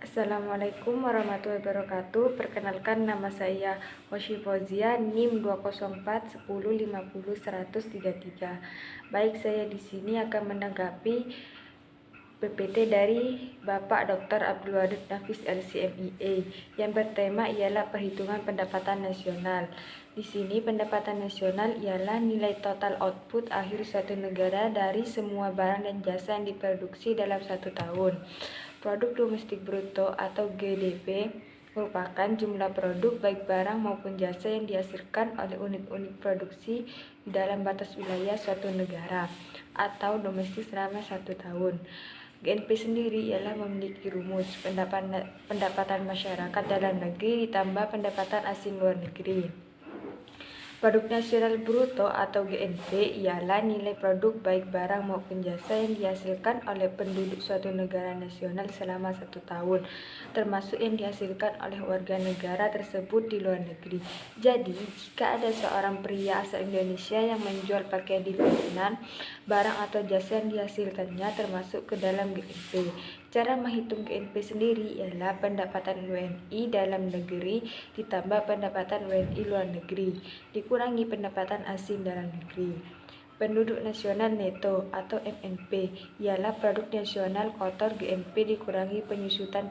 Assalamualaikum warahmatullahi wabarakatuh. Perkenalkan, nama saya Hoshi Fauzia, NIM 20410501033. Baik, saya di sini akan menanggapi PPT dari Bapak Dr. Abdul Wadud Nafis LCMIA yang bertema ialah perhitungan pendapatan nasional. Di sini pendapatan nasional ialah nilai total output akhir suatu negara dari semua barang dan jasa yang diproduksi dalam satu tahun. Produk domestik bruto atau GDP merupakan jumlah produk baik barang maupun jasa yang dihasilkan oleh unit-unit produksi di dalam batas wilayah suatu negara atau domestik selama satu tahun. GNP sendiri ialah memiliki rumus pendapatan masyarakat dalam negeri ditambah pendapatan asing luar negeri. Produk nasional bruto atau GNP ialah nilai produk baik barang maupun jasa yang dihasilkan oleh penduduk suatu negara nasional selama satu tahun, termasuk yang dihasilkan oleh warga negara tersebut di luar negeri. Jadi, jika ada seorang pria asal Indonesia yang menjual pakaian di Vietnam, barang atau jasa yang dihasilkannya termasuk ke dalam GNP. Cara menghitung GNP sendiri ialah pendapatan WNI dalam negeri ditambah pendapatan WNI luar negeri, dikurangi pendapatan asing dalam negeri. Penduduk nasional neto atau MNP ialah produk nasional kotor GNP dikurangi penyusutan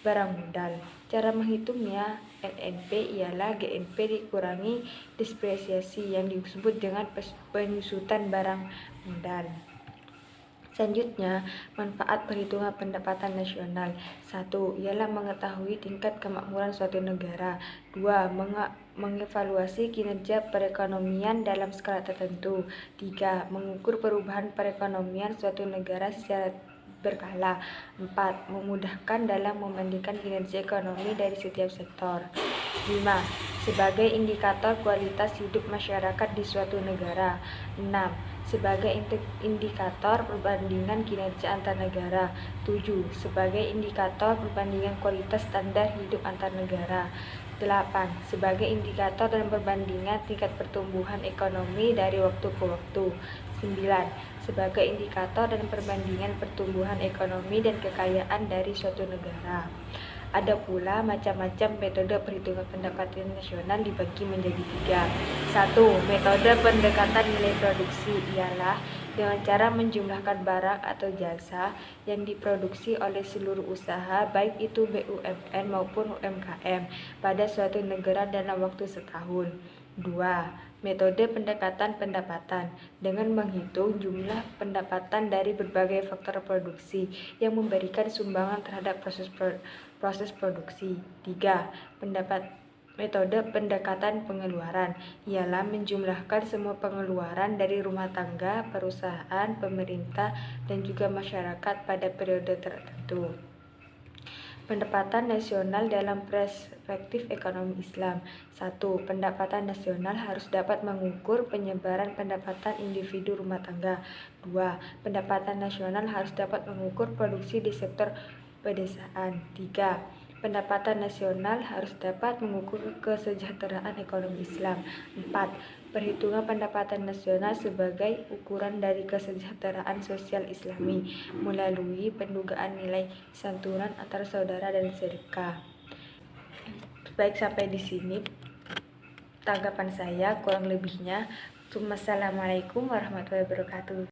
barang modal. Cara menghitungnya NNP ialah GNP dikurangi depresiasi yang disebut dengan penyusutan barang modal. Selanjutnya, manfaat perhitungan pendapatan nasional. 1. Ialah mengetahui tingkat kemakmuran suatu negara. 2. Mengevaluasi kinerja perekonomian dalam skala tertentu. 3. Mengukur perubahan perekonomian suatu negara secara berkala. 4. Memudahkan dalam membandingkan kinerja ekonomi dari setiap sektor. 5. Sebagai indikator kualitas hidup masyarakat di suatu negara. 6. Sebagai indikator perbandingan kinerja antar negara. 7. Sebagai indikator perbandingan kualitas standar hidup antar negara. 8. Sebagai indikator dan perbandingan tingkat pertumbuhan ekonomi dari waktu ke waktu. 9. Sebagai indikator dan perbandingan pertumbuhan ekonomi dan kekayaan dari suatu negara. Ada pula macam-macam metode perhitungan pendapatan nasional dibagi menjadi 3. 1. Metode pendekatan nilai produksi ialah dengan cara menjumlahkan barang atau jasa yang diproduksi oleh seluruh usaha, baik itu BUMN maupun UMKM, pada suatu negara dalam waktu setahun. 2. Metode pendekatan pendapatan dengan menghitung jumlah pendapatan dari berbagai faktor produksi yang memberikan sumbangan terhadap proses produksi. 3. Metode pendekatan pengeluaran ialah menjumlahkan semua pengeluaran dari rumah tangga, perusahaan, pemerintah, dan juga masyarakat pada periode tertentu. Pendapatan nasional dalam perspektif ekonomi Islam. 1. Pendapatan nasional harus dapat mengukur penyebaran pendapatan individu rumah tangga. 2. Pendapatan nasional harus dapat mengukur produksi di sektor pedesaan. 3. Pendapatan nasional harus dapat mengukur kesejahteraan ekonomi Islam. 4. Perhitungan pendapatan nasional sebagai ukuran dari kesejahteraan sosial Islami melalui pendugaan nilai santunan antar saudara dan sedekah. Baik, sampai di sini tanggapan saya, kurang lebihnya. Wassalamualaikum warahmatullahi wabarakatuh.